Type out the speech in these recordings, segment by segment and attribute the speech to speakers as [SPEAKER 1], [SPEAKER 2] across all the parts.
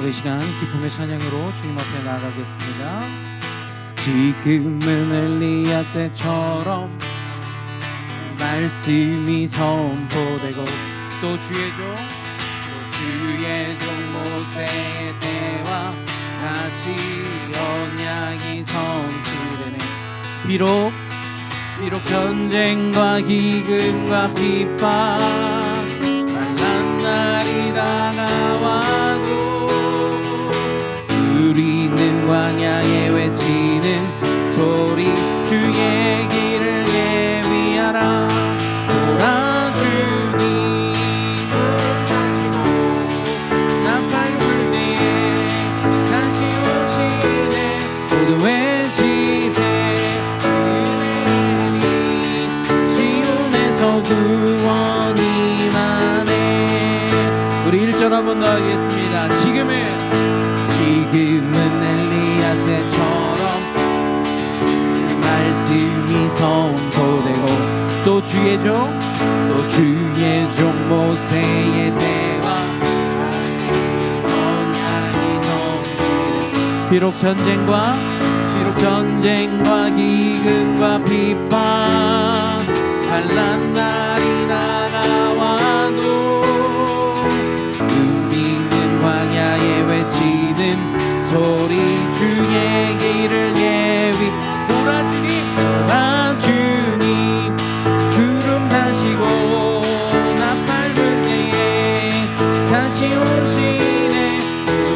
[SPEAKER 1] 우리 시간 기쁨의 찬양으로 주님 앞에 나아가겠습니다. 지금은 엘리야 때처럼 말씀이 선포되고 또 주의 종 모세의 때와 같이 언약이 성취되네. 비록 전쟁과 기근과 핍박 만난 날이 다가와도 우리는 광야에 외치는 소리 주의 길을 예비하라. 오라 주님 나팔 불 때에 다시 오시네. 모두 외치세 은혜니 시온에서 구원이 나네. 우리 1절 한 번 더 하겠습니다. 지금은 엘리야 때처럼 말씀이 선포되고 또 주의 종 모세의 때와 언약이 성취되네. 비록 전쟁과 기근과 핍박 환난 날이 다가와도 우리는 광야에 외치는 소리 주의 길을 예비. 오라 주님 구름 타시고 나팔 불 때에 다시 오시네.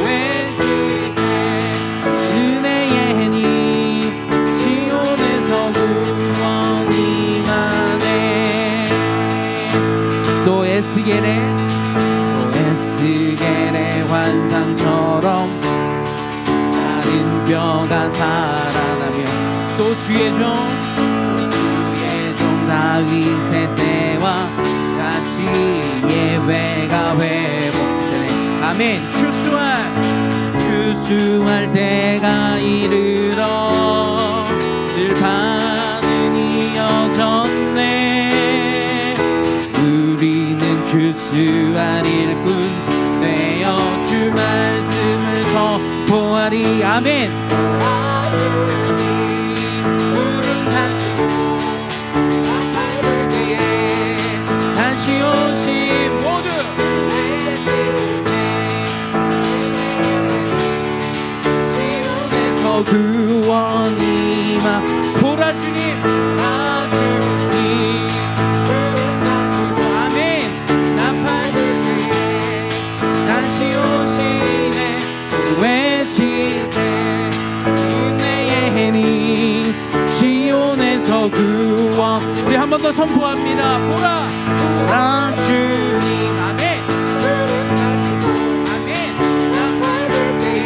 [SPEAKER 1] 외치세 은혜의 해니 시온에서 구원이 나네. 또 에스겔의 환상처럼 마른 뼈가 살아나며 또 주의 종 다윗의 때와 같이 예배가 회복되네. 아멘. 추수할 때가 이르러 들판은 이어졌네. 우리는 추수할 일꾼 되어 주 말씀을 선포하리. 아멘. 구름 타시고 나팔 불 때에 다시 오신 모두 시온에서 구원이 막 보라 주님 구름 타시고 아멘. 나팔 불 때에 다시 오시네. 외치세 은혜의 해니 시온에서 구원. 우리 한 번 더 선포합니다. 보라 주님 아멘. 아멘. 나팔 불 때에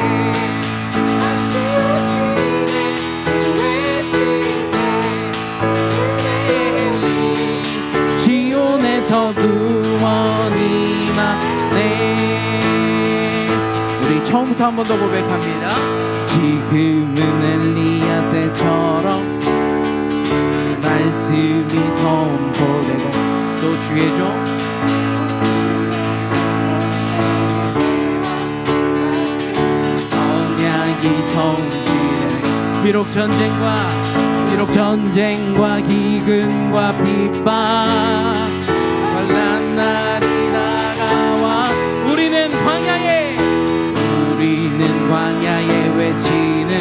[SPEAKER 1] 다시 오시네. 외치세 은혜의 해니 시온에서 구원이 막네. 우리 처음부터 한 번 더 고백합니다. 지금은 엘리야 때처럼 말씀이 선포되고 또 주의 종 언약이 성취되네. 비록 전쟁과 기근과 핍박 환난 날이 다가와 우리는 광야에 외치는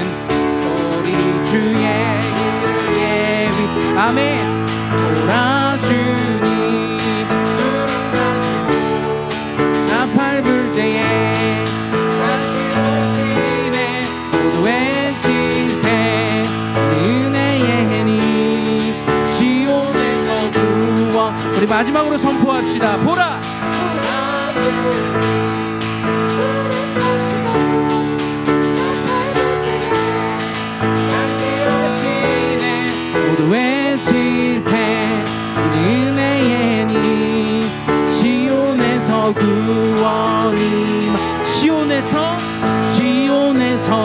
[SPEAKER 1] 소리 주의 길을 예비. 아멘. 오라 주님 구름 타시고 나팔 불 때에 다시 오시네. 모두 외치세 은혜의 해니 시온에서 구원. 우리 마지막으로 선포합시다. 보라 외치세 은혜의 니 시온에서 구원이 시온에서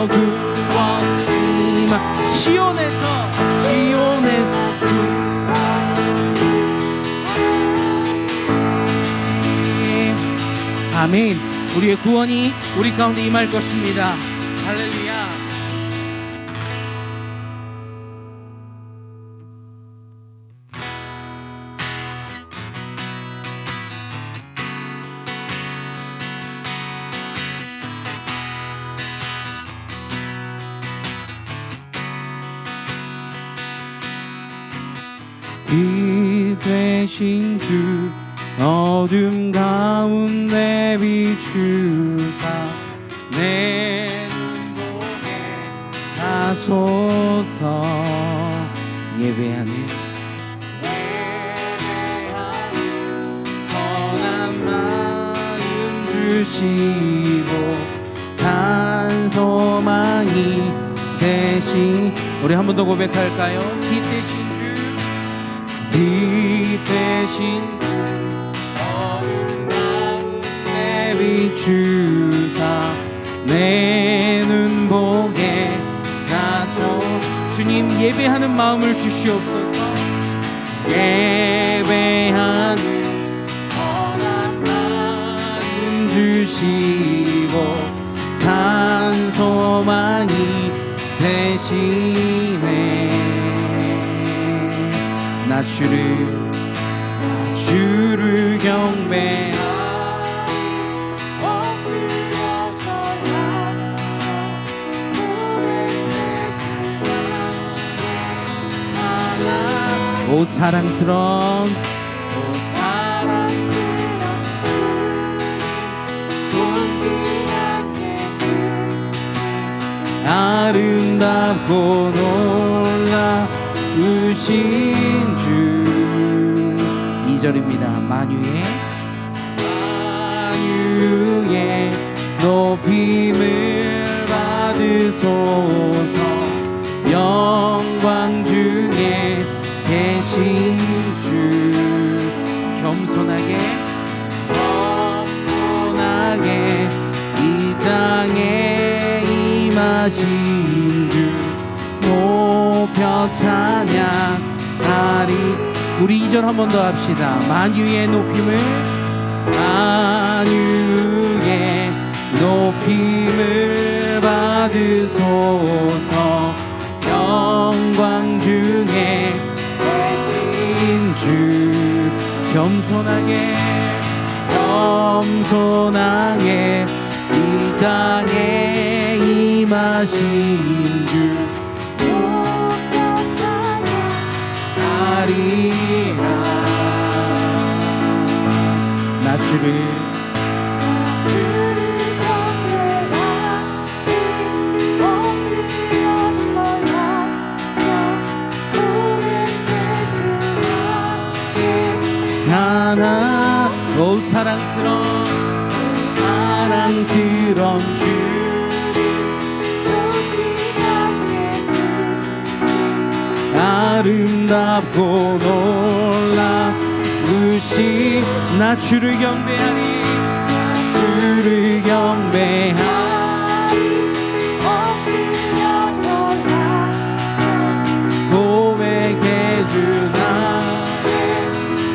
[SPEAKER 1] 구원이 시온에서 아멘. 우리의 구원이 우리 가운데 임할 것입니다. 할렐루야. 빛 되신 주 어둠 가운데 비추사 내 눈보게 하소서. 예배하는 선한 마음 주시고 산소망이 대신 우리 한 번 더 고백할까요? 빛 대신 주 빛 대신 주 어둠 가운데 비추사 내 눈 보게 하소. 주님 예배하는 마음을 주시옵소서. 예배하는 선한 마음 주시고 산소망이 대신에 나 주를 경배하고 오 사랑스러운 아름답고 놀라우신 주. 2절입니다. 만유의 높임을 받으소서. 영광 중에 계신 주. 겸손하게 이 땅에 임하신 주 높여 찬양하리. 우리 2절 한 번 더 합시다. 만유의 높임을 받으소서. 영광 중에 계신 주. 겸손하게 이 땅에 임하신 주 하리라. 나 주를 하나 오 사랑스러운 주 아름답고 놀라우신 나 주를 경배하리. 고백해 주나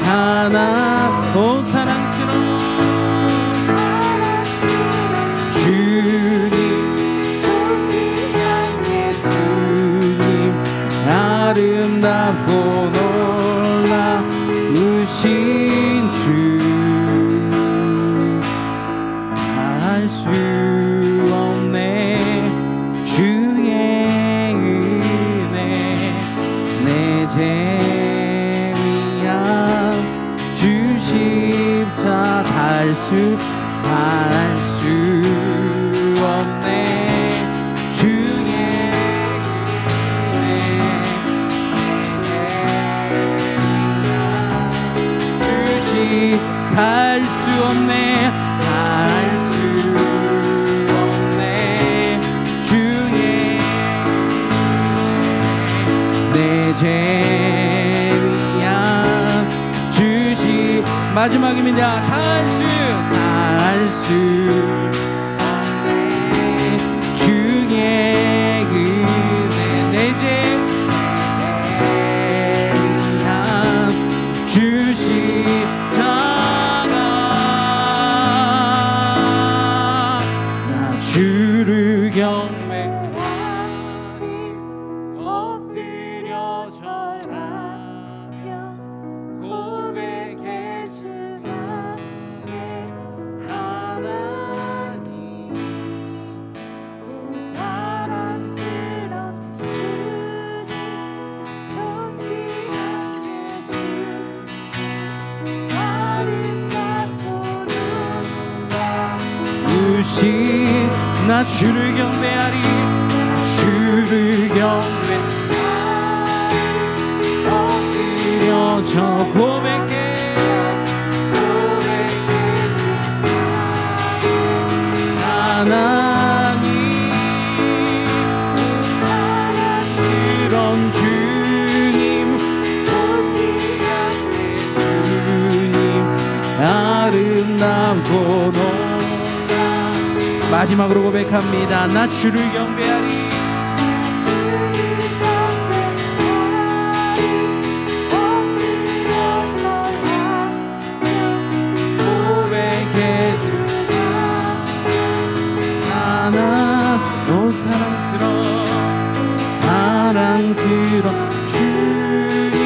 [SPEAKER 1] 하나 오 사랑스러운 주님 아름답고 놀라우신 주. 알 수 없네 주의 은혜 내 죄 위한 주 십자 달 수 없네 주의 달 수 없네 주의 내 죄 위한 주시. 마지막입니다. 달 수 없네 주의 은혜 내 죄 위한 주시. 살아계신 나 주를 경배하리 주를 엎드려져 고백해 하나님 사랑스러운 주님 존귀한 예수님 아름답고 놀라 마지막으로 고백합니다. 나 주를 경배하리 오 사랑스러운 주님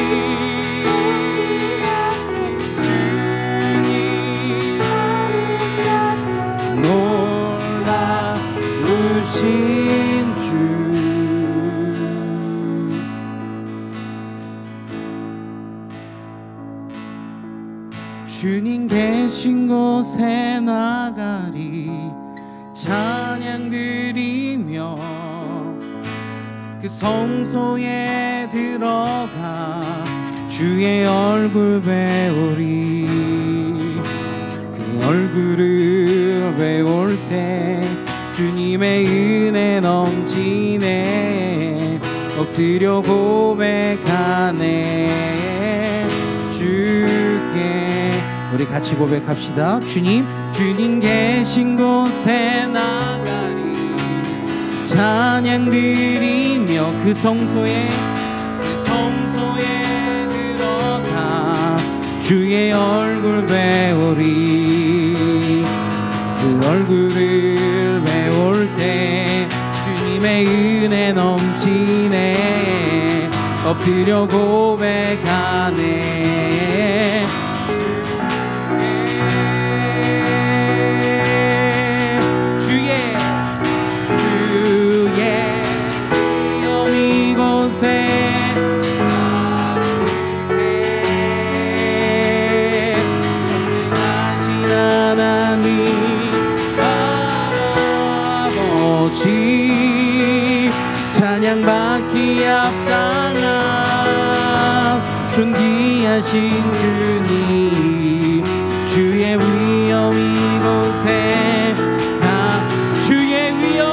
[SPEAKER 1] 놀라우신 주 주님 계신 곳에 나가리 찬양 드리며 그 성소에 들어가 주의 얼굴 배우리 그 얼굴을 배울 때 주님의 은혜 넘치네 엎드려 고백하네 주께 우리 같이 고백합시다. 주님 계신 곳에 나가리 찬양 드리며 그 성소에 들어가 주의 얼굴 배우리 그 얼굴을 배울 때 주님의 은혜 넘치네 엎드려 고백하네 찬양받기 합당한 존귀하신 주님 주의 위엄 이곳에 다 주의 위엄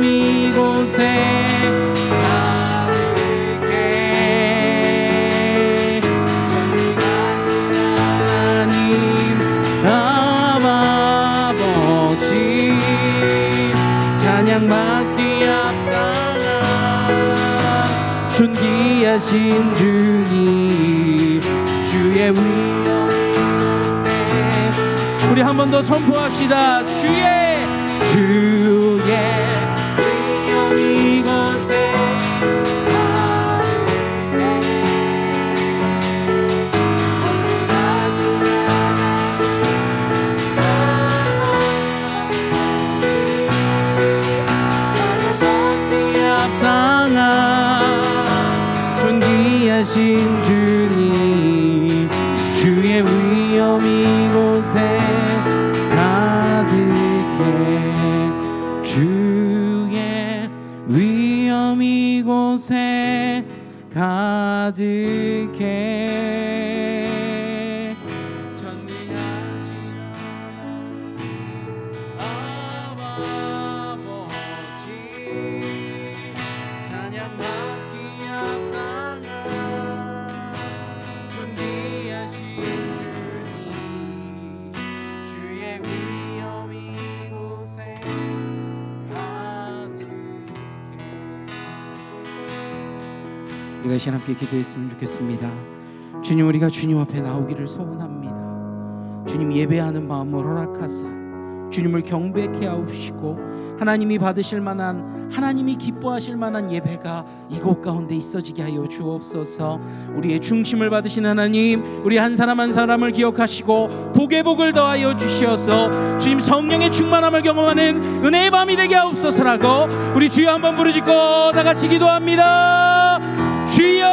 [SPEAKER 1] 이곳에 가득해 찬양받기 합당한 존귀하신 주님 주의 위엄 이곳에 우리 한 번 더 선포합시다. 주의 위엄 이곳에 존귀하신 주님 주의 위엄 이곳에 가득해 주의 위엄 이곳에 가득해 전능하신 아버지 찬양받기 합당한 존귀하신 주님 주의 위엄 이곳에 가득해 우리가 이 시간 함께 기도했으면 좋겠습니다. 주님 우리가 주님 앞에 나오기를 소원합니다. 주님 예배하는 마음을 허락하사 주님을 경배케 하옵시고 하나님이 받으실 만한 하나님이 기뻐하실 만한 예배가 이곳 가운데 있어지게 하여 주옵소서. 우리의 중심을 받으신 하나님 우리 한 사람 한 사람을 기억하시고 복의 복을 더하여 주시어서 주님 성령의 충만함을 경험하는 은혜의 밤이 되게 하옵소서라고 우리 주여 한번 부르짖고 다 같이 기도합니다. 주여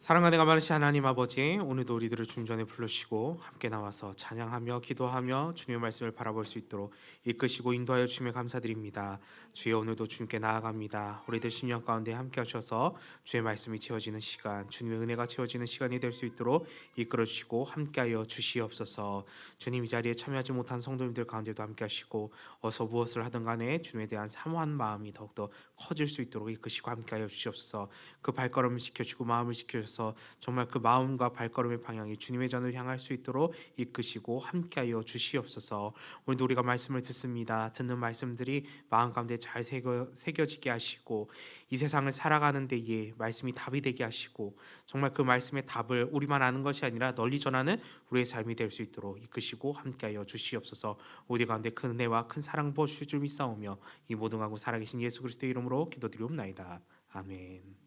[SPEAKER 2] 사랑하는 많으신 하나님 아버지, 오늘도 우리들을 주님 전에 부르시고 함께 나와서 찬양하며 기도하며 주님의 말씀을 바라볼 수 있도록 이끄시고 인도하여 주심에 감사드립니다. 주여, 오늘도 주님께 나아갑니다. 우리들 심령 가운데 함께 하셔서 주의 말씀이 채워지는 시간, 주님의 은혜가 채워지는 시간이 될 수 있도록 이끌어 주시고 함께하여 주시옵소서. 주님, 이 자리에 참여하지 못한 성도님들 가운데도 함께 하시고 어서 무엇을 하든 간에 주님에 대한 사모한 마음이 더욱더 커질 수 있도록 이끄시고 함께하여 주시옵소서. 그 발걸음을 지켜주고 마음을 지켜주셔서 정말 그 마음과 발걸음의 방향이 주님의 전을 향할 수 있도록 이끄시고 함께하여 주시옵소서. 오늘도 우리가 말씀을 듣습니다. 듣는 말씀들이 마음 가운데 잘 새겨지게 하시고 이 세상을 살아가는 데에 말씀이 답이 되게 하시고 정말 그 말씀의 답을 우리만 아는 것이 아니라 널리 전하는 우리의 삶이 될 수 있도록 이끄시고 함께하여 주시옵소서. 우리 가운데 큰 은혜와 큰 사랑 부어주실 줄 믿사오며 이 모든 하고 살아계신 예수 그리스도의 이름으로 기도드리옵나이다. 아멘.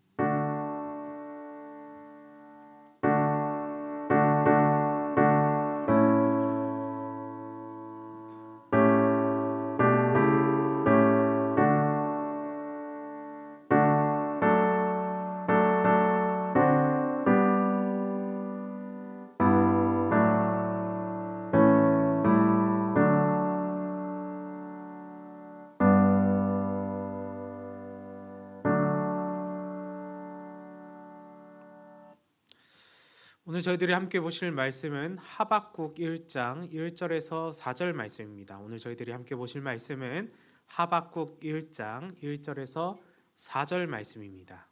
[SPEAKER 2] 오늘 저희들이 함께 보실 말씀은 하박국 1장 1절에서 4절 말씀입니다. 오늘 저희들이 함께 보실 말씀은 하박국 1장 1절에서 4절 말씀입니다.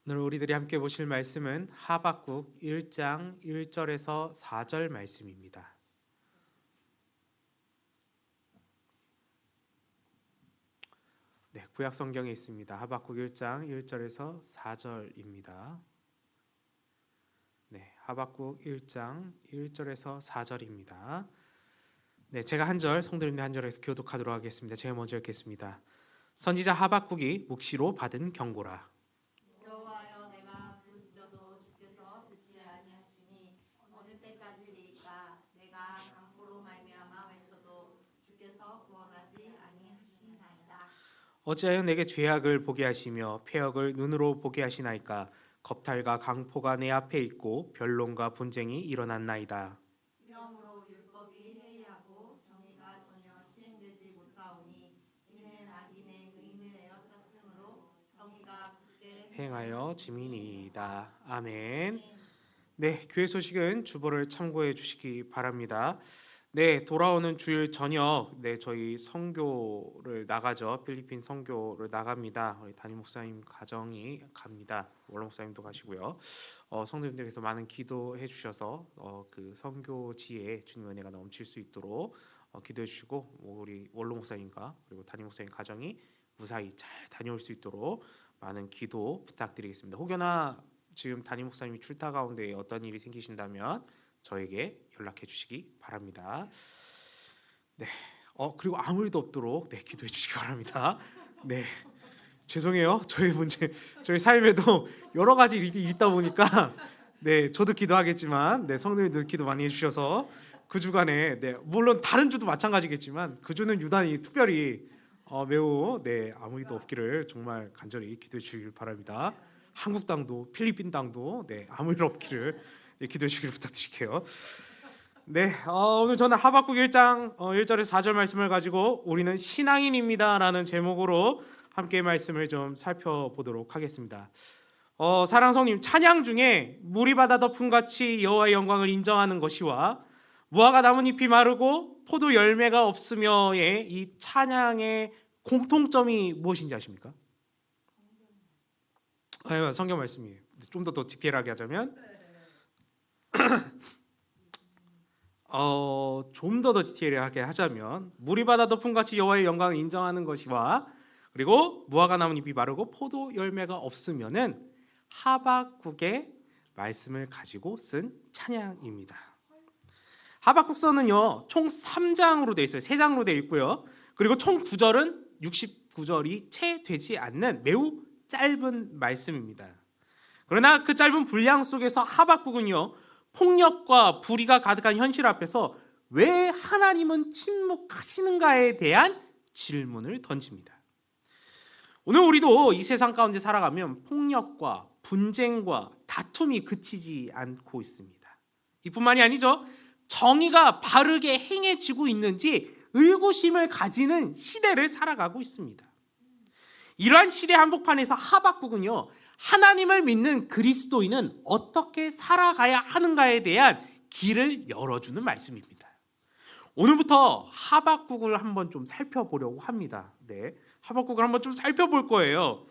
[SPEAKER 2] 오늘 우리들이 함께 보실 말씀은 하박국 1장 1절에서 4절 말씀입니다. 네, 구약 성경에 있습니다. 하박국 1장 1절에서 4절입니다. 네, 하박국 1장 1절에서 4절입니다. 네, 제가 한 절, 성도님들 한 절에서 교독하도록 하겠습니다. 제가 먼저 읽겠습니다. 선지자 하박국이 묵시로 받은 경고라.
[SPEAKER 3] 여호와여, 내가 부르짖어도 주께서 듣지 아니하시니 어느 때까지리까? 내가 강포로 말미암아 외쳐도 주께서 구원하지 아니하시나이다.
[SPEAKER 2] 어찌하여 내게 죄악을 보게 하시며 폐역을 눈으로 보게 하시나이까? 겁탈과 강포가 내 앞에 있고 변론과 분쟁이 일어났나이다.
[SPEAKER 3] 이러므로 율법이 해이하고 정의가 전혀 시행되지 못하오니 이는 악인의 의인을 에워쌌으므로 정의가 굳게
[SPEAKER 2] 행하여 지민이다. 아멘. 네, 교회 소식은 주보를 참고해 주시기 바랍니다. 네, 돌아오는 주일 저녁 저희 선교를 나가죠. 필리핀 선교를 나갑니다. 우리 담임 목사님 가정이 갑니다. 원로 목사님도 가시고요. 성도님들께서 많은 기도해 주셔서 그 선교지에 주님 은혜가 넘칠 수 있도록 기도해 주시고 우리 원로 목사님과 그리고 담임 목사님 가정이 무사히 잘 다녀올 수 있도록 많은 기도 부탁드리겠습니다. 혹여나 지금 담임 목사님이 출타 가운데 어떤 일이 생기신다면 저에게 연락해 주시기 바랍니다. 네, 그리고 아무 일도 없도록 기도해 주시기 바랍니다. 네, 죄송해요. 저희 삶에도 여러 가지 일이 있다 보니까 저도 기도하겠지만 성도님들 기도 많이 해주셔서 그 주간에 물론 다른 주도 마찬가지겠지만 그 주는 유난히 특별히 매우 아무 일도 없기를 정말 간절히 기도해 주시길 바랍니다. 한국 땅도 필리핀 땅도 아무 일 없기를 기도해 주시길 부탁드릴게요. 오늘 저는 하박국 1장 1절에서 4절 말씀을 가지고 우리는 신앙인입니다라는 제목으로 함께 말씀을 좀 살펴보도록 하겠습니다. 사랑 성님, 찬양 중에 물이 바다 덮음같이 여호와의 영광을 인정하는 것이와 무화과 나뭇잎이 마르고 포도 열매가 없으며의 이 찬양의 공통점이 무엇인지 아십니까? 성경 말씀이에요. 좀 더 디테일하게 하자면 좀 더 디테일하게 하자면 물이 바다 덮음같이 여호와의 영광을 인정하는 것이와 그리고 무화과 나뭇잎이 마르고 포도 열매가 없으면은 하박국의 말씀을 가지고 쓴 찬양입니다. 하박국서는요 총 3장으로 되어 있어요. 3장으로 되어 있고요. 그리고 총 9절은 69절이 채 되지 않는 매우 짧은 말씀입니다. 그러나 그 짧은 분량 속에서 하박국은요 폭력과 불의가 가득한 현실 앞에서 왜 하나님은 침묵하시는가에 대한 질문을 던집니다. 오늘 우리도 이 세상 가운데 살아가면 폭력과 분쟁과 다툼이 그치지 않고 있습니다. 이뿐만이 아니죠. 정의가 바르게 행해지고 있는지 의구심을 가지는 시대를 살아가고 있습니다. 이러한 시대 한복판에서 하박국은요, 하나님을 믿는 그리스도인은 어떻게 살아가야 하는가에 대한 길을 열어주는 말씀입니다. 오늘부터 하박국을 한번 좀 살펴보려고 합니다. 네, 하박국을 한번 좀 살펴볼 거예요.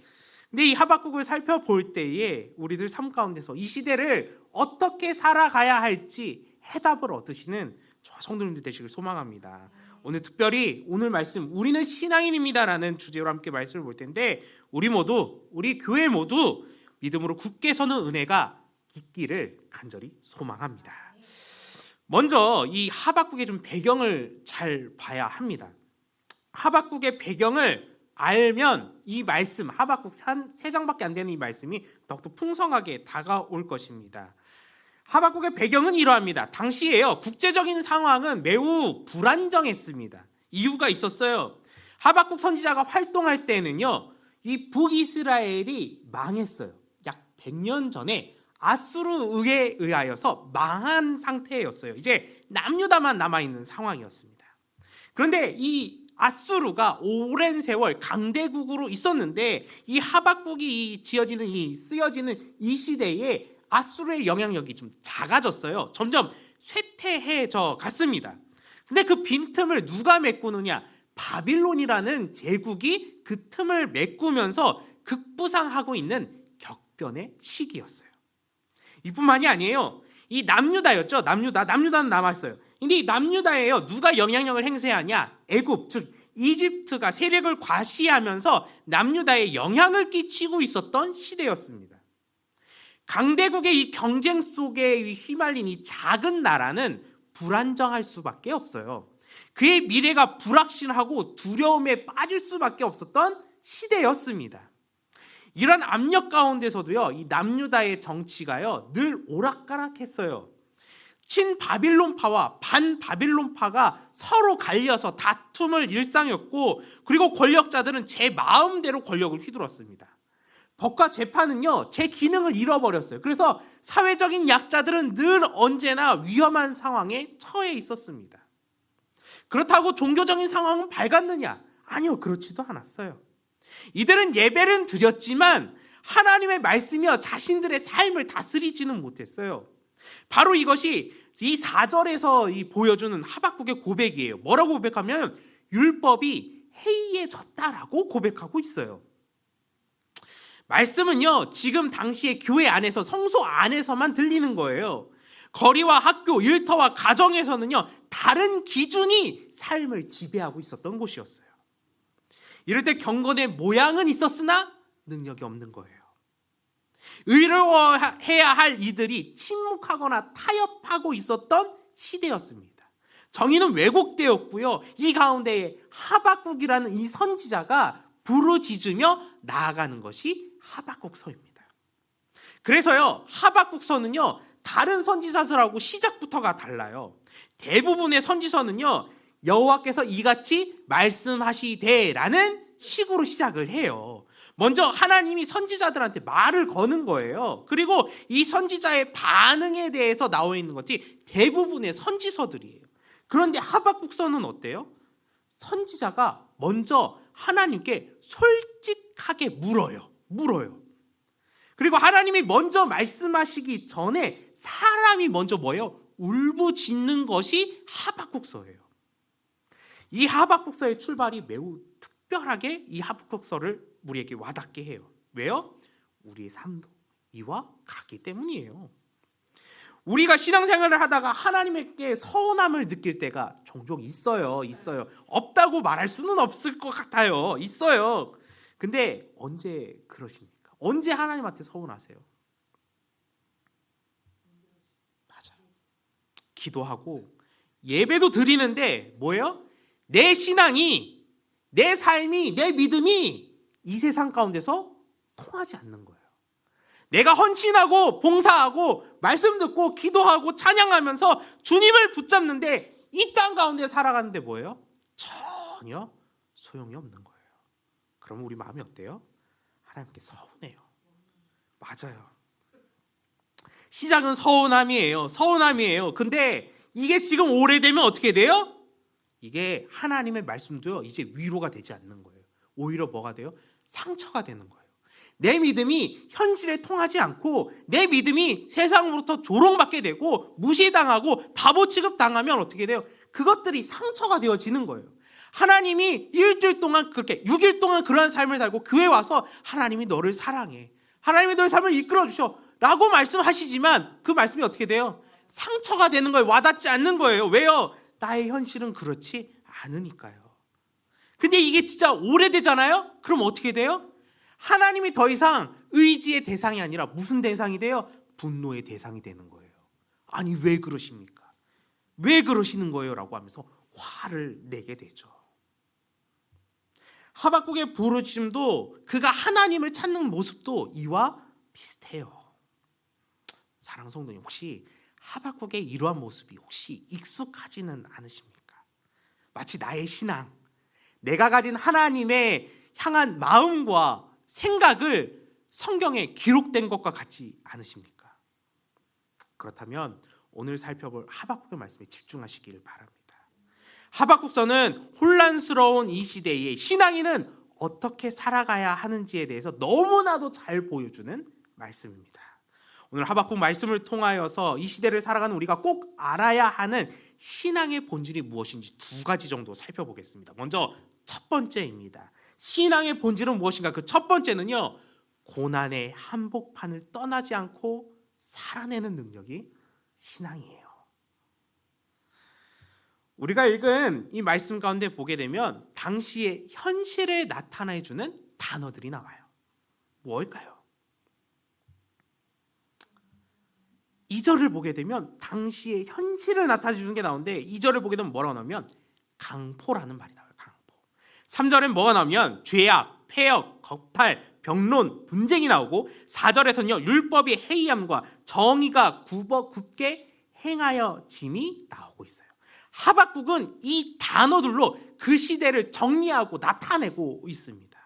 [SPEAKER 2] 근데 이 하박국을 살펴볼 때에 우리들 삶 가운데서 이 시대를 어떻게 살아가야 할지 해답을 얻으시는 저와 성도님들 되시길 소망합니다. 오늘 특별히 오늘 말씀 우리는 신앙인입니다라는 주제로 함께 말씀을 볼 텐데 우리 모두, 우리 교회 모두 믿음으로 굳게 서는 은혜가 있기를 간절히 소망합니다. 먼저 이 하박국의 좀 배경을 잘 봐야 합니다. 하박국의 배경을 알면 이 말씀, 하박국 3장밖에 안 되는 이 말씀이 더욱더 풍성하게 다가올 것입니다. 하박국의 배경은 이러합니다. 당시에요, 국제적인 상황은 매우 불안정했습니다. 이유가 있었어요. 하박국 선지자가 활동할 때는요, 이 북이스라엘이 망했어요. 약 100년 전에 아수르에 의하여서 망한 상태였어요. 이제 남유다만 남아있는 상황이었습니다. 그런데 이 아수르가 오랜 세월 강대국으로 있었는데 이 하박국이 쓰여지는 이 시대에 아수르의 영향력이 좀 작아졌어요. 점점 쇠퇴해져 갔습니다. 근데 그 빈틈을 누가 메꾸느냐? 바빌론이라는 제국이 그 틈을 메꾸면서 급부상하고 있는 격변의 시기였어요. 이뿐만이 아니에요. 이 남유다였죠. 남유다는 남았어요. 근데 이 남유다에요, 누가 영향력을 행사하냐? 애굽, 즉 이집트가 세력을 과시하면서 남유다에 영향을 끼치고 있었던 시대였습니다. 강대국의 이 경쟁 속에 휘말린 이 작은 나라는 불안정할 수밖에 없어요. 그의 미래가 불확실하고 두려움에 빠질 수밖에 없었던 시대였습니다. 이런 압력 가운데서도요, 이 남유다의 정치가요 늘 오락가락했어요. 친바빌론파와 반바빌론파가 서로 갈려서 다툼을 일상이었고, 그리고 권력자들은 제 마음대로 권력을 휘둘렀습니다. 법과 재판은요, 제 기능을 잃어버렸어요. 그래서 사회적인 약자들은 늘 언제나 위험한 상황에 처해 있었습니다. 그렇다고 종교적인 상황은 밝았느냐? 아니요, 그렇지도 않았어요. 이들은 예배는 드렸지만 하나님의 말씀이여 자신들의 삶을 다스리지는 못했어요. 바로 이것이 이 4절에서 보여주는 하박국의 고백이에요. 뭐라고 고백하면 율법이 해이해졌다라고 고백하고 있어요. 말씀은요, 지금 당시에 교회 안에서, 성소 안에서만 들리는 거예요. 거리와 학교, 일터와 가정에서는요, 다른 기준이 삶을 지배하고 있었던 곳이었어요. 이럴 때 경건의 모양은 있었으나 능력이 없는 거예요. 의로워해야 할 이들이 침묵하거나 타협하고 있었던 시대였습니다. 정의는 왜곡되었고요. 이 가운데에 하박국이라는 이 선지자가 부르짖으며 나아가는 것이 하박국서입니다. 그래서요, 하박국서는요, 다른 선지서들하고 시작부터가 달라요. 대부분의 선지서는요, 여호와께서 이같이 말씀하시되라는 식으로 시작을 해요. 먼저 하나님이 선지자들한테 말을 거는 거예요. 그리고 이 선지자의 반응에 대해서 나와 있는 것이 대부분의 선지서들이에요. 그런데 하박국서는 어때요? 선지자가 먼저 하나님께 솔직하게 물어요. 그리고 하나님이 먼저 말씀하시기 전에 사람이 먼저 뭐예요? 울부짖는 것이 하박국서예요. 이 하박국서의 출발이 매우 특별하게 이 하박국서를 우리에게 와닿게 해요. 왜요? 우리의 삶도 이와 같기 때문이에요. 우리가 신앙생활을 하다가 하나님께 서운함을 느낄 때가 종종 있어요. 없다고 말할 수는 없을 것 같아요. 있어요. 근데 언제 그러십니까? 언제 하나님한테 서운하세요? 맞아요. 기도하고 예배도 드리는데 뭐예요? 내 신앙이, 내 삶이, 내 믿음이 이 세상 가운데서 통하지 않는 거예요. 내가 헌신하고 봉사하고 말씀 듣고 기도하고 찬양하면서 주님을 붙잡는데 이 땅 가운데 살아가는데 뭐예요? 전혀 소용이 없는 거예요. 그러면 우리 마음이 어때요? 하나님께 서운해요. 맞아요. 시작은 서운함이에요. 근데 이게 지금 오래되면 어떻게 돼요? 이게 하나님의 말씀도요, 이제 위로가 되지 않는 거예요. 오히려 뭐가 돼요? 상처가 되는 거예요. 내 믿음이 현실에 통하지 않고 내 믿음이 세상으로부터 조롱받게 되고 무시당하고 바보 취급당하면 어떻게 돼요? 그것들이 상처가 되어지는 거예요. 하나님이 일주일 동안 그렇게 6일 동안 그러한 삶을 살고 교회 와서 하나님이 너를 사랑해, 하나님이 너의 삶을 이끌어 주셔 라고 말씀하시지만 그 말씀이 어떻게 돼요? 상처가 되는 거예요. 와닿지 않는 거예요. 왜요? 나의 현실은 그렇지 않으니까요. 근데 이게 진짜 오래되잖아요? 그럼 어떻게 돼요? 하나님이 더 이상 의지의 대상이 아니라 무슨 대상이 돼요? 분노의 대상이 되는 거예요. 아니 왜 그러십니까? 왜 그러시는 거예요? 라고 하면서 화를 내게 되죠. 하박국의 부르짖음도 그가 하나님을 찾는 모습도 이와 비슷해요. 사랑하는 성도님, 혹시 하박국의 이러한 모습이 혹시 익숙하지는 않으십니까? 마치 나의 신앙, 내가 가진 하나님의 향한 마음과 생각을 성경에 기록된 것과 같지 않으십니까? 그렇다면 오늘 살펴볼 하박국의 말씀에 집중하시길 바랍니다. 하박국서는 혼란스러운 이 시대에 신앙인은 어떻게 살아가야 하는지에 대해서 너무나도 잘 보여주는 말씀입니다. 오늘 하박국 말씀을 통하여서 이 시대를 살아가는 우리가 꼭 알아야 하는 신앙의 본질이 무엇인지 두 가지 정도 살펴보겠습니다. 먼저 첫 번째입니다. 신앙의 본질은 무엇인가? 그 첫 번째는요, 고난의 한복판을 떠나지 않고 살아내는 능력이 신앙이에요. 우리가 읽은 이 말씀 가운데 보게 되면 당시의 현실을 나타내주는 단어들이 나와요. 뭘까요? 2절을 보게 되면 당시의 현실을 나타내주는 게 나오는데 2절을 보게 되면 뭐라고 나오면 강포라는 말이 나와요. 강포. 3절엔 뭐가 나오면 죄악, 폐역, 겁탈, 병론, 분쟁이 나오고 4절에서는요 율법이 해이함과 정의가 굳게 행하여 짐이 나오고 있어요. 하박국은 이 단어들로 그 시대를 정리하고 나타내고 있습니다.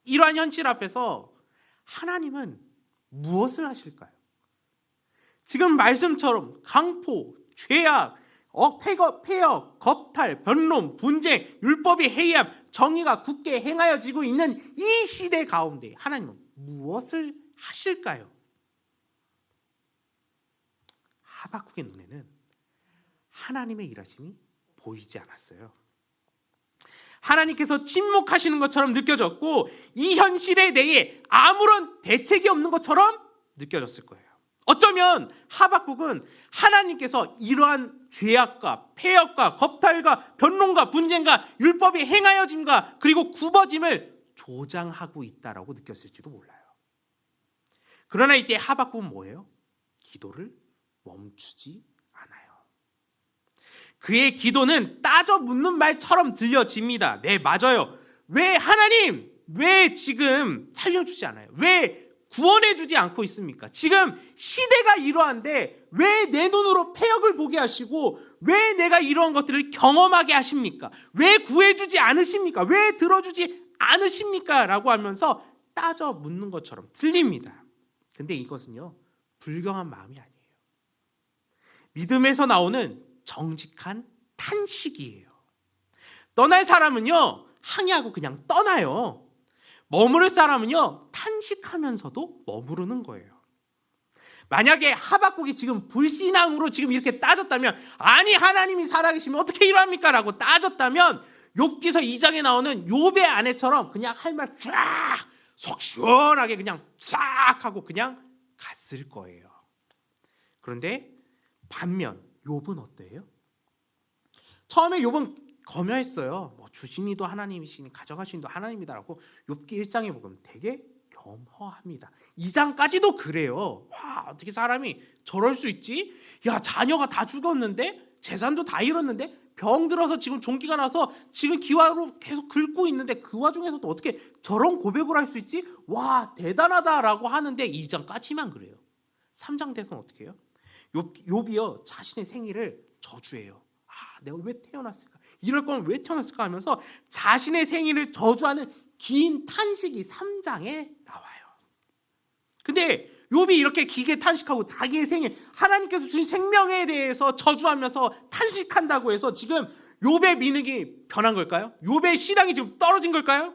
[SPEAKER 2] 이러한 현실 앞에서 하나님은 무엇을 하실까요? 지금 말씀처럼 강포, 죄악, 폐역, 겁탈, 변론, 분쟁, 율법이 해이함, 정의가 굳게 행하여지고 있는 이 시대 가운데 하나님은 무엇을 하실까요? 하박국의 눈에는 하나님의 일하심이 보이지 않았어요. 하나님께서 침묵하시는 것처럼 느껴졌고 이 현실에 대해 아무런 대책이 없는 것처럼 느껴졌을 거예요. 어쩌면 하박국은 하나님께서 이러한 죄악과 폐역과 겁탈과 변론과 분쟁과 율법이 행하여짐과 그리고 굽어짐을 조장하고 있다라고 느꼈을지도 몰라요. 그러나 이때 하박국은 뭐예요? 기도를 멈추지 않아요. 그의 기도는 따져 묻는 말처럼 들려집니다. 네, 맞아요. 왜 하나님, 왜 지금 살려주지 않아요? 왜 구원해주지 않고 있습니까? 지금 시대가 이러한데 왜 내 눈으로 폐역을 보게 하시고 왜 내가 이러한 것들을 경험하게 하십니까? 왜 구해주지 않으십니까? 왜 들어주지 않으십니까? 라고 하면서 따져 묻는 것처럼 들립니다. 근데 이것은요 불경한 마음이 아니에요. 믿음에서 나오는 정직한 탄식이에요. 떠날 사람은요 항의하고 그냥 떠나요. 머무를 사람은요 탄식하면서도 머무르는 거예요. 만약에 하박국이 지금 불신앙으로 지금 이렇게 따졌다면, 아니 하나님이 살아계시면 어떻게 이러합니까? 라고 따졌다면 욥기서 2장에 나오는 욥의 아내처럼 그냥 할 말 쫙 속 시원하게 그냥 쫙 하고 그냥 갔을 거예요. 그런데 반면 욥은 어때요? 처음에 욥은 검여했어요. 뭐 주신 이도 하나님이시니 가져가신 이도 하나님이다라고 욥기 1장에 보면 되게 겸허합니다. 2장까지도 그래요. 와, 어떻게 사람이 저럴 수 있지? 야, 자녀가 다 죽었는데 재산도 다 잃었는데 병 들어서 지금 종기가 나서 지금 기와로 계속 긁고 있는데 그 와중에서도 어떻게 저런 고백을 할 수 있지? 와, 대단하다라고 하는데 2장까지만 그래요. 3장 돼서는 어떻게 해요? 욥이요 자신의 생일을 저주해요. 아, 내가 왜 태어났을까? 이럴 거면 왜 태어났을까 하면서 자신의 생일을 저주하는 긴 탄식이 3장에 나와요. 근데 욥이 이렇게 길게 탄식하고 자기의 생애, 하나님께서 주신 생명에 대해서 저주하면서 탄식한다고 해서 지금 욥의 민핵이 변한 걸까요? 욥의 신앙이 지금 떨어진 걸까요?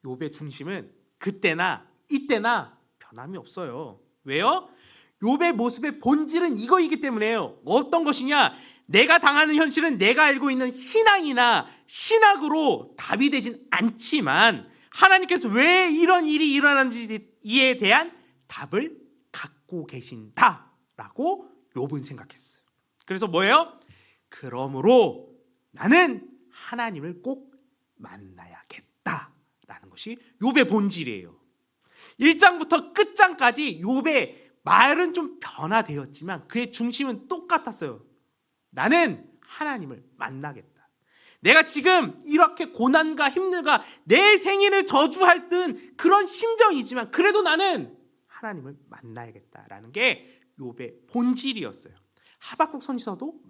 [SPEAKER 2] 욥의 중심은 그때나 이때나 변함이 없어요. 왜요? 욥의 모습의 본질은 이거이기 때문에요. 어떤 것이냐? 내가 당하는 현실은 내가 알고 있는 신앙이나 신학으로 답이 되진 않지만 하나님께서 왜 이런 일이 일어나는지에 대한 답을 갖고 계신다라고 욥은 생각했어요. 그래서 뭐예요? 그러므로 나는 하나님을 꼭 만나야겠다라는 것이 욥의 본질이에요. 1장부터 끝장까지 욥의 말은 좀 변화되었지만 그의 중심은 똑같았어요. 나는 하나님을 만나겠다. 내가 지금 이렇게 고난과 힘들과 내 생일을 저주할 듯 그런 심정이지만 그래도 나는 하나님을 만나야겠다라는 게 욥의 본질이었어요. 하박국 선지서도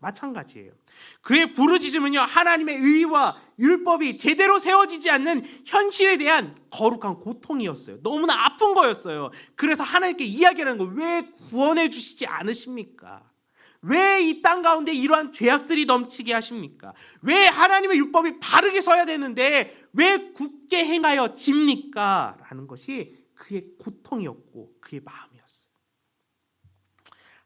[SPEAKER 2] 마찬가지예요. 그의 부르짖음은요, 하나님의 의와 율법이 제대로 세워지지 않는 현실에 대한 거룩한 고통이었어요. 너무나 아픈 거였어요. 그래서 하나님께 이야기하는 거예요. 왜 구원해 주시지 않으십니까? 왜 이 땅 가운데 이러한 죄악들이 넘치게 하십니까? 왜 하나님의 율법이 바르게 서야 되는데 왜 굳게 행하여 집니까? 라는 것이 그의 고통이었고 그의 마음이었어요.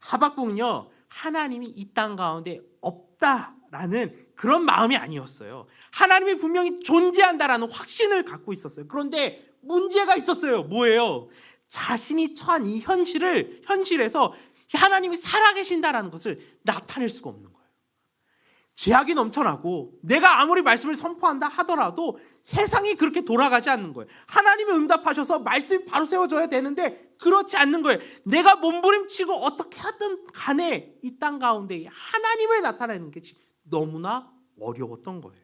[SPEAKER 2] 하박국은요, 하나님이 이 땅 가운데 없다라는 그런 마음이 아니었어요. 하나님이 분명히 존재한다라는 확신을 갖고 있었어요. 그런데 문제가 있었어요. 뭐예요? 자신이 처한 이 현실에서 하나님이 살아계신다라는 것을 나타낼 수가 없는 거예요. 죄악이 넘쳐나고 내가 아무리 말씀을 선포한다 하더라도 세상이 그렇게 돌아가지 않는 거예요. 하나님이 응답하셔서 말씀이 바로 세워져야 되는데 그렇지 않는 거예요. 내가 몸부림치고 어떻게 하든 간에 이 땅 가운데 하나님을 나타내는 게 너무나 어려웠던 거예요.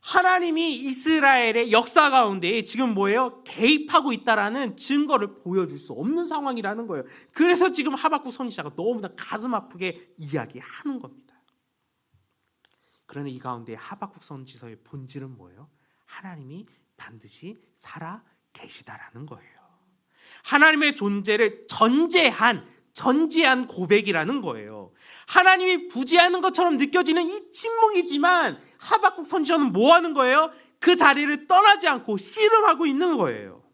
[SPEAKER 2] 하나님이 이스라엘의 역사 가운데 지금 뭐예요? 개입하고 있다라는 증거를 보여줄 수 없는 상황이라는 거예요. 그래서 지금 하박국 선지자가 너무나 가슴 아프게 이야기하는 겁니다. 그러나 이 가운데 하박국 선지서의 본질은 뭐예요? 하나님이 반드시 살아 계시다라는 거예요. 하나님의 존재를 전제한 고백이라는 거예요. 하나님이 부재하는 것처럼 느껴지는 이 침묵이지만 하박국 선지자는 뭐 하는 거예요? 그 자리를 떠나지 않고 씨름하고 있는 거예요.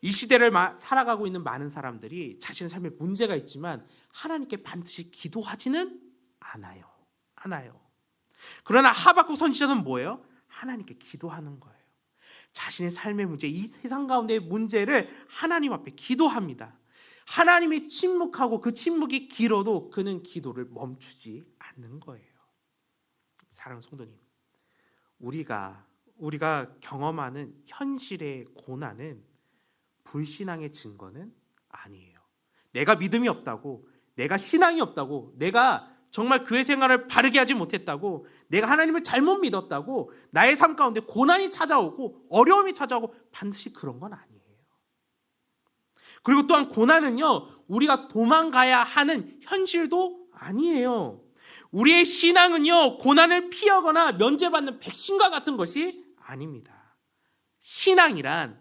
[SPEAKER 2] 이 시대를 살아가고 있는 많은 사람들이 자신의 삶에 문제가 있지만 하나님께 반드시 기도하지는 않아요. 그러나 하박국 선지자는 뭐예요? 하나님께 기도하는 거예요. 자신의 삶의 문제, 이 세상 가운데의 문제를 하나님 앞에 기도합니다. 하나님이 침묵하고 그 침묵이 길어도 그는 기도를 멈추지 않는 거예요. 사랑하는 성도님, 우리가 경험하는 현실의 고난은 불신앙의 증거는 아니에요. 내가 믿음이 없다고, 내가 신앙이 없다고, 내가 정말 교회 생활을 바르게 하지 못했다고, 내가 하나님을 잘못 믿었다고 나의 삶 가운데 고난이 찾아오고 어려움이 찾아오고 반드시 그런 건 아니에요. 그리고 또한 고난은요, 우리가 도망가야 하는 현실도 아니에요. 우리의 신앙은요, 고난을 피하거나 면제받는 백신과 같은 것이 아닙니다. 신앙이란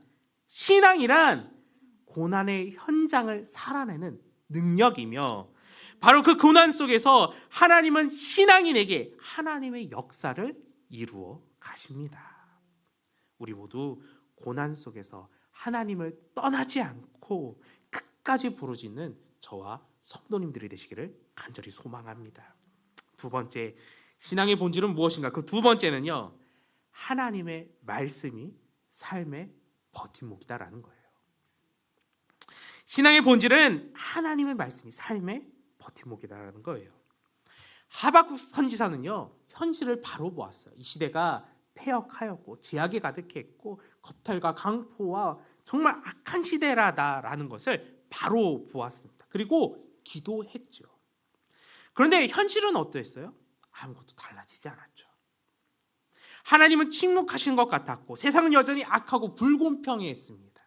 [SPEAKER 2] 고난의 현장을 살아내는 능력이며 바로 그 고난 속에서 하나님은 신앙인에게 하나님의 역사를 이루어 가십니다. 우리 모두 고난 속에서 하나님을 떠나지 않고 끝까지 부르짖는 저와 성도님들이 되시기를 간절히 소망합니다. 두 번째, 신앙의 본질은 무엇인가? 그 두 번째는요, 하나님의 말씀이 삶의 버팀목이다라는 거예요. 신앙의 본질은 하나님의 말씀이 삶의 버팀목이라는 거예요. 하박국 선지자는요, 현실을 바로 보았어요. 이 시대가 폐역하였고 죄악이 가득했고 겁탈과 강포와 정말 악한 시대라다라는 것을 바로 보았습니다. 그리고 기도했죠. 그런데 현실은 어떠했어요? 아무것도 달라지지 않았죠. 하나님은 침묵하신 것 같았고 세상은 여전히 악하고 불공평했습니다.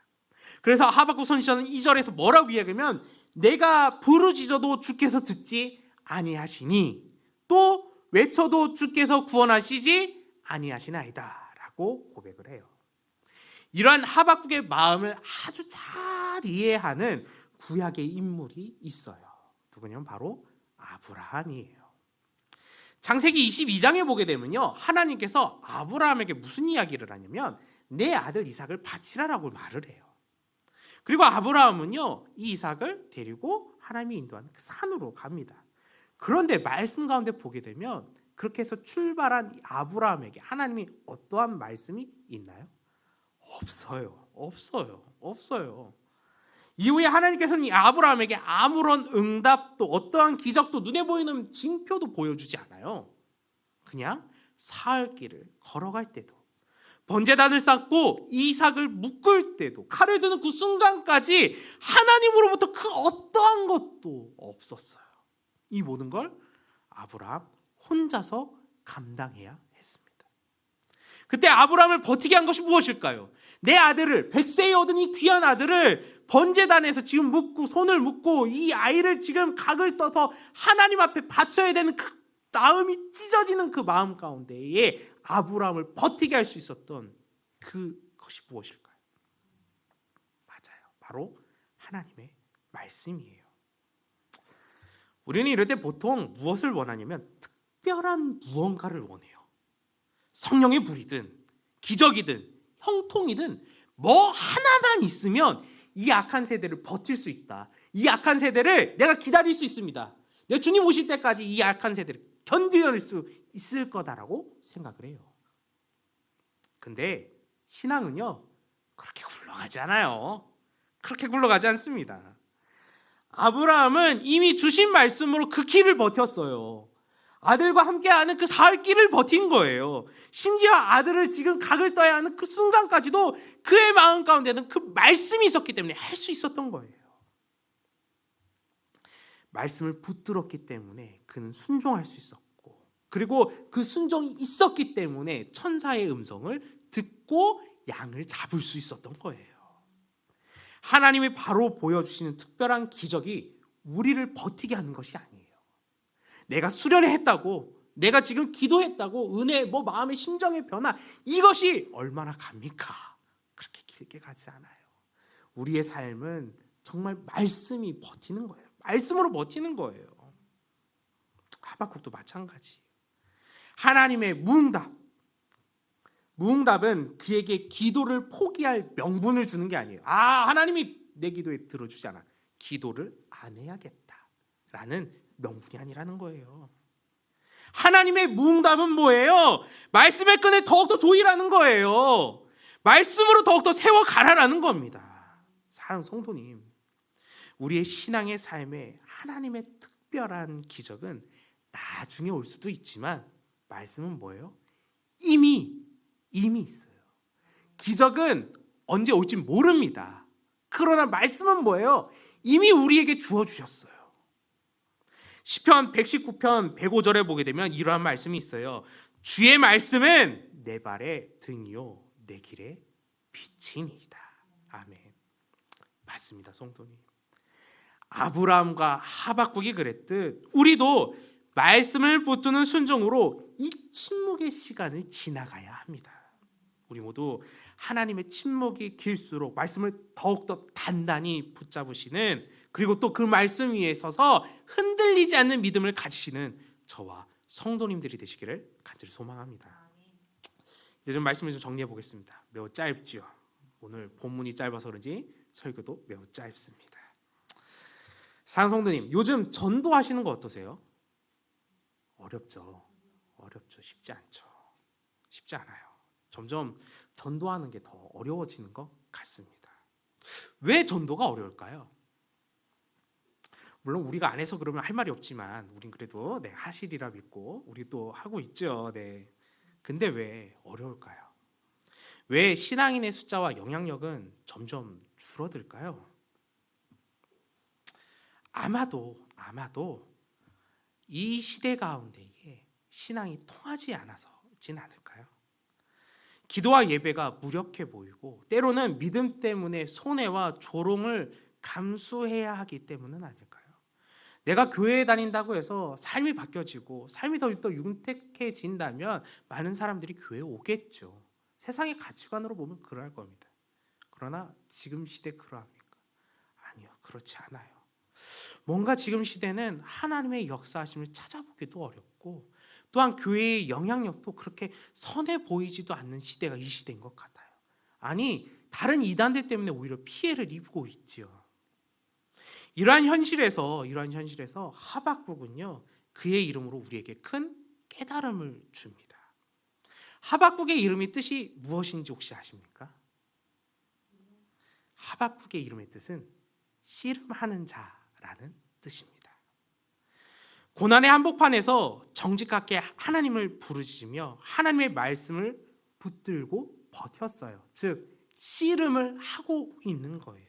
[SPEAKER 2] 그래서 하박국 선지자는 2절에서 뭐라고 이야기하면 내가 부르짖어도 주께서 듣지 아니하시니 또 외쳐도 주께서 구원하시지 아니하시나이다라고 고백을 해요. 이러한 하박국의 마음을 아주 잘 이해하는 구약의 인물이 있어요. 누구냐면 바로 아브라함이에요. 창세기 22장에 보게 되면요, 하나님께서 아브라함에게 무슨 이야기를 하냐면 내 아들 이삭을 바치라라고 말을 해요. 그리고 아브라함은요, 이 이삭을 데리고 하나님이 인도하는 그 산으로 갑니다. 그런데 말씀 가운데 보게 되면 그렇게 해서 출발한 이 아브라함에게 하나님이 어떠한 말씀이 있나요? 없어요. 이후에 하나님께서는 이 아브라함에게 아무런 응답도 어떠한 기적도 눈에 보이는 징표도 보여주지 않아요. 그냥 사흘 길을 걸어갈 때도, 번제단을 쌓고 이삭을 묶을 때도, 칼을 드는 그 순간까지 하나님으로부터 그 어떠한 것도 없었어요. 이 모든 걸 아브라함 혼자서 감당해야 했습니다. 그때 아브라함을 버티게 한 것이 무엇일까요? 내 아들을, 100세에 얻은 이 귀한 아들을 번제단에서 지금 묶고, 손을 묶고 이 아이를 지금 각을 써서 하나님 앞에 바쳐야 되는 그 마음이 찢어지는 그 마음 가운데에 아브라함을 버티게 할 수 있었던 그것이 무엇일까요? 맞아요. 바로 하나님의 말씀이에요. 우리는 이럴 때 보통 무엇을 원하냐면 특별한 무언가를 원해요. 성령의 불이든 기적이든 형통이든 뭐 하나만 있으면 이 악한 세대를 버틸 수 있다. 이 악한 세대를 내가 기다릴 수 있습니다. 내 주님 오실 때까지 이 악한 세대를 견뎌낼 수 있을 거다라고 생각을 해요. 근데 신앙은요, 그렇게 굴러가지 않아요. 그렇게 굴러가지 않습니다. 아브라함은 이미 주신 말씀으로 그 길을 버텼어요. 아들과 함께하는 그 사흘 길을 버틴 거예요. 심지어 아들을 지금 각을 떠야 하는 그 순간까지도 그의 마음 가운데는 그 말씀이 있었기 때문에 할 수 있었던 거예요. 말씀을 붙들었기 때문에 그는 순종할 수 있었고, 그리고 그 순종이 있었기 때문에 천사의 음성을 듣고 양을 잡을 수 있었던 거예요. 하나님이 바로 보여주시는 특별한 기적이 우리를 버티게 하는 것이 아니에요. 내가 수련회 했다고, 내가 지금 기도했다고 은혜, 마음의 심정의 변화, 이것이 얼마나 갑니까? 그렇게 길게 가지 않아요. 우리의 삶은 정말 말씀이 버티는 거예요. 말씀으로 버티는 거예요. 하박국도 마찬가지. 하나님의 무응답은 그에게 기도를 포기할 명분을 주는 게 아니에요. 하나님이 내 기도에 들어주지 않아, 기도를 안 해야겠다라는 명분이 아니라는 거예요. 하나님의 무응답은 뭐예요? 말씀의 끈을 더욱더 조이라는 거예요. 말씀으로 더욱더 세워가라라는 겁니다. 사랑하는 성도님, 우리의 신앙의 삶에 하나님의 특별한 기적은 나중에 올 수도 있지만 말씀은 뭐예요? 이미 있어요. 기적은 언제 올지 모릅니다. 그러나 말씀은 뭐예요? 이미 우리에게 주어주셨어요. 시편 119편 105절에 보게 되면 이러한 말씀이 있어요. 주의 말씀은 내 발의 등이요 내 길의 빛이니이다. 아멘. 맞습니다, 성도님. 아브라함과 하박국이 그랬듯 우리도 말씀을 붙드는 순종으로 이 침묵의 시간을 지나가야 합니다. 우리 모두 하나님의 침묵이 길수록 말씀을 더욱더 단단히 붙잡으시는, 그리고 또 그 말씀 위에 서서 흔들리지 않는 믿음을 가지시는 저와 성도님들이 되시기를 간절히 소망합니다. 이제 좀 말씀을 좀 정리해 보겠습니다. 매우 짧지요. 오늘 본문이 짧아서 그런지 설교도 매우 짧습니다. 사랑하는 성도님, 요즘 전도하시는 거 어떠세요? 어렵죠. 쉽지 않아요. 점점 전도하는 게 더 어려워지는 것 같습니다. 왜 전도가 어려울까요? 물론 우리가 안 해서 그러면 할 말이 없지만 우린 그래도 하시리라 믿고 우리 또 하고 있죠. 근데 왜 어려울까요? 왜 신앙인의 숫자와 영향력은 점점 줄어들까요? 아마도 이 시대 가운데에 신앙이 통하지 않아서진 않을까요? 기도와 예배가 무력해 보이고 때로는 믿음 때문에 손해와 조롱을 감수해야 하기 때문은 아닐까요? 내가 교회에 다닌다고 해서 삶이 바뀌어지고 삶이 더 윤택해진다면 많은 사람들이 교회에 오겠죠. 세상의 가치관으로 보면 그럴 겁니다. 그러나 지금 시대 그러합니까? 아니요, 그렇지 않아요. 뭔가 지금 시대는 하나님의 역사하심을 찾아보기도 어렵고 또한 교회의 영향력도 그렇게 선해 보이지도 않는 시대가 이 시대인 것 같아요. 아니, 다른 이단들 때문에 오히려 피해를 입고 있지요. 이러한 현실에서 하박국은요, 그의 이름으로 우리에게 큰 깨달음을 줍니다. 하박국의 이름의 뜻이 무엇인지 혹시 아십니까? 하박국의 이름의 뜻은 씨름하는 자라는 뜻입니다. 고난의 한복판에서 정직하게 하나님을 부르짖으며 하나님의 말씀을 붙들고 버텼어요. 즉 씨름을 하고 있는 거예요.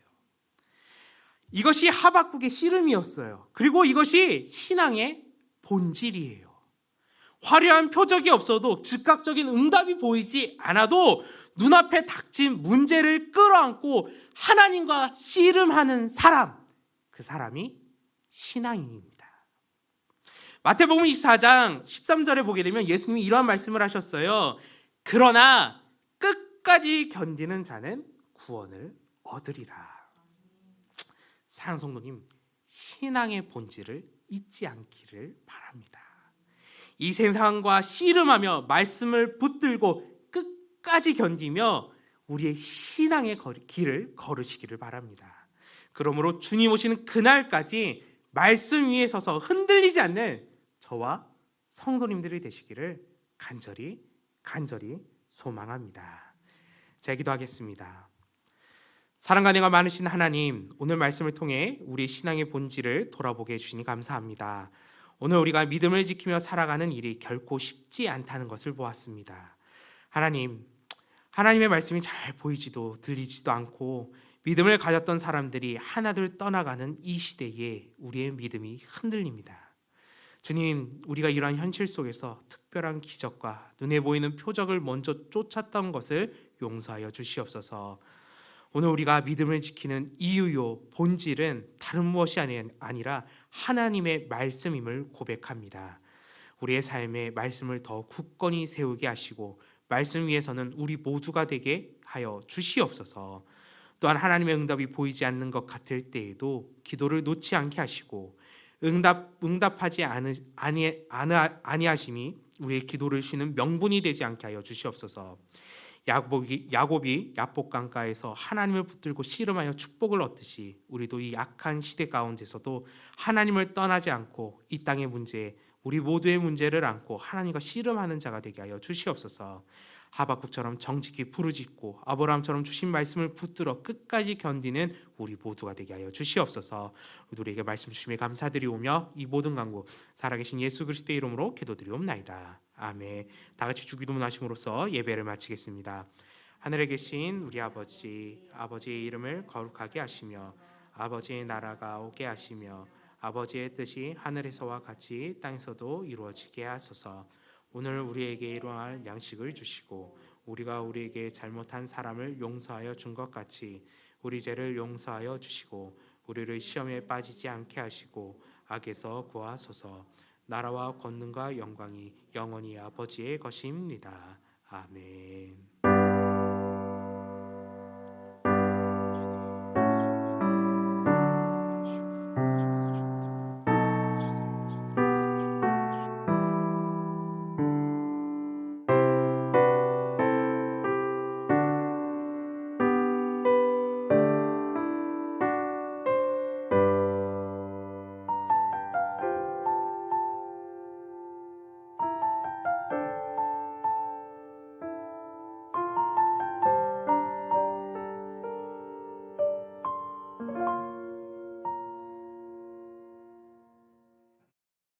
[SPEAKER 2] 이것이 하박국의 씨름이었어요. 그리고 이것이 신앙의 본질이에요. 화려한 표적이 없어도 즉각적인 응답이 보이지 않아도 눈앞에 닥친 문제를 끌어안고 하나님과 씨름하는 사람, 그 사람이 신앙인입니다. 마태복음 24장 13절에 보게 되면 예수님이 이러한 말씀을 하셨어요. 그러나 끝까지 견디는 자는 구원을 얻으리라. 사랑하는 성도님, 신앙의 본질을 잊지 않기를 바랍니다. 이 세상과 씨름하며 말씀을 붙들고 끝까지 견디며 우리의 신앙의 길을 걸으시기를 바랍니다. 그러므로 주님 오시는 그날까지 말씀 위에 서서 흔들리지 않는 저와 성도님들이 되시기를 간절히 소망합니다. 제가 기도하겠습니다. 사랑과 은혜가 많으신 하나님, 오늘 말씀을 통해 우리 신앙의 본질을 돌아보게 해주시니 감사합니다. 오늘 우리가 믿음을 지키며 살아가는 일이 결코 쉽지 않다는 것을 보았습니다. 하나님의 말씀이 잘 보이지도 들리지도 않고 믿음을 가졌던 사람들이 하나둘 떠나가는 이 시대에 우리의 믿음이 흔들립니다. 주님, 우리가 이러한 현실 속에서 특별한 기적과 눈에 보이는 표적을 먼저 쫓았던 것을 용서하여 주시옵소서. 오늘 우리가 믿음을 지키는 이유요 본질은 다른 무엇이 아니라 하나님의 말씀임을 고백합니다. 우리의 삶에 말씀을 더 굳건히 세우게 하시고 말씀 위에서는 우리 모두가 되게 하여 주시옵소서. 또한 하나님의 응답이 보이지 않는 것 같을 때에도 기도를 놓지 않게 하시고 응답하지 아니하심이 우리의 기도를 쉬는 명분이 되지 않게 하여 주시옵소서. 야곱이 야복강가에서 하나님을 붙들고 씨름하여 축복을 얻듯이 우리도 이 악한 시대 가운데서도 하나님을 떠나지 않고 이 땅의 문제, 우리 모두의 문제를 안고 하나님과 씨름하는 자가 되게 하여 주시옵소서. 하박국처럼 정직히 부르짖고 아브라함처럼 주신 말씀을 붙들어 끝까지 견디는 우리 모두가 되게 하여 주시옵소서. 우리에게 말씀 주심에 감사드리오며 이 모든 간구 살아계신 예수 그리스도의 이름으로 기도드리옵나이다. 아멘. 다 같이 주기도문 하심으로써 예배를 마치겠습니다. 하늘에 계신 우리 아버지의 이름을 거룩하게 하시며 아버지의 나라가 오게 하시며 아버지의 뜻이 하늘에서와 같이 땅에서도 이루어지게 하소서. 오늘 우리에게 일용할 양식을 주시고 우리가 우리에게 잘못한 사람을 용서하여 준 것 같이 우리 죄를 용서하여 주시고 우리를 시험에 빠지지 않게 하시고 악에서 구하소서. 나라와 권능과 영광이 영원히 아버지의 것입니다. 아멘.